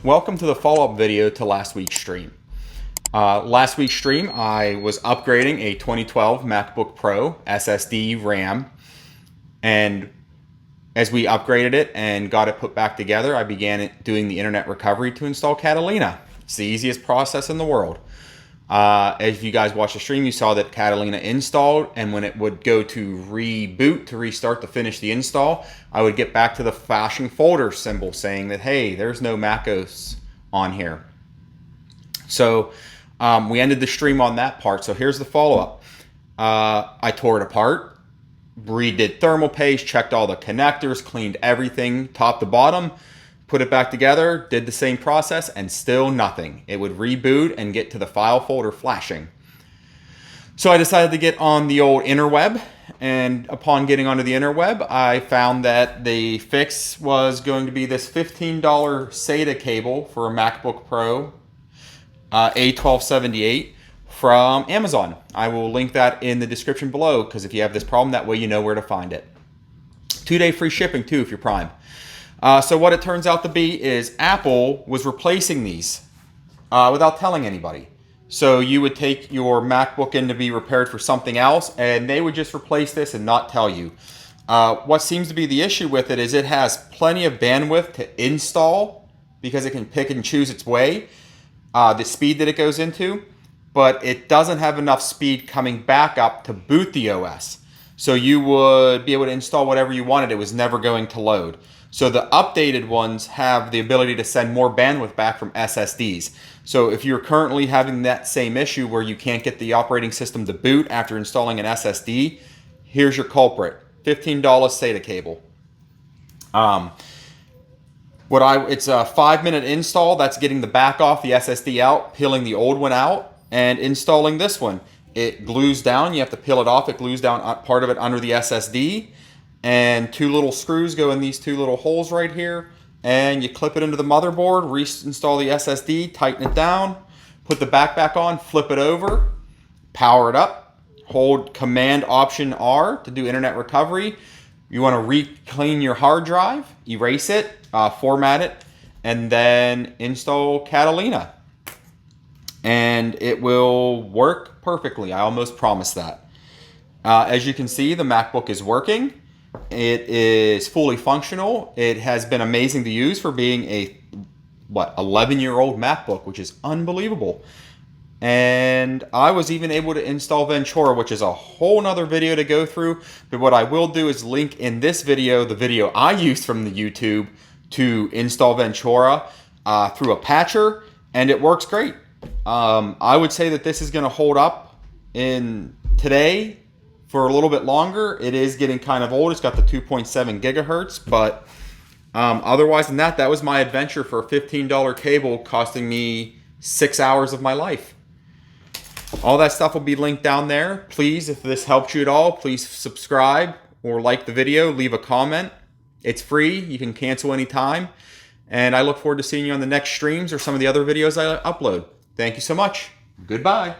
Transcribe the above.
Welcome to the follow-up video to last week's stream. Last week's stream, I was upgrading a 2012 MacBook Pro SSD RAM, and as we upgraded it and got it put back together, I began doing the internet recovery to install Catalina. It's the easiest process in the world. As you guys watched the stream, you saw that Catalina installed, and when it would go to reboot to restart to finish the install, I would get back to the flashing folder symbol saying that, hey, there's no MacOS on here. So we ended the stream on that part. So here's the follow-up. I tore it apart, redid thermal paste, checked all the connectors, cleaned everything top to bottom, put it back together, did the same process, and still nothing. It would reboot and get to the file folder flashing. So I decided to get on the old interweb, and upon getting onto the interweb, I found that the fix was going to be this $15 SATA cable for a MacBook Pro A1278 from Amazon. I will link that in the description below, because if you have this problem, that way you know where to find it. 2-day free shipping too if you're Prime. So what it turns out to be is Apple was replacing these without telling anybody. So you would take your MacBook in to be repaired for something else, and they would just replace this and not tell you. What seems to be the issue with it is it has plenty of bandwidth to install because it can pick and choose its way, the speed that it goes into, but it doesn't have enough speed coming back up to boot the OS. So you would be able to install whatever you wanted. It was never going to load. So the updated ones have the ability to send more bandwidth back from SSDs. So if you're currently having that same issue where you can't get the operating system to boot after installing an SSD, here's your culprit: $15 SATA cable. It's a 5-minute install. That's getting the back off the SSD out, peeling the old one out, and installing this one. It glues down. You have to peel it off. It glues down part of it under the SSD. And 2 little screws go in these 2 little holes right here, and you clip it into the motherboard, reinstall the SSD, tighten it down, put the back on, flip it over, power it up, hold Command Option R to do internet recovery. You want to re-clean your hard drive, erase it, format it, and then install Catalina. And it will work perfectly. I almost promise that. As you can see, the MacBook is working. It is fully functional. It has been amazing to use for being a 11-year-old MacBook, which is unbelievable. And I was even able to install Ventura, which is a whole nother video to go through. But what I will do is link in this video the video I used from the YouTube to install Ventura through a patcher, and it works great. I would say that this is going to hold up in today for a little bit longer. It is getting kind of old. It's got the 2.7 gigahertz, but otherwise than that, that was my adventure for a $15 cable costing me 6 hours of my life. All that stuff will be linked down there. Please, if this helped you at all, please subscribe or like the video, leave a comment. It's free. You can cancel anytime. And I look forward to seeing you on the next streams or some of the other videos I upload. Thank you so much. Goodbye.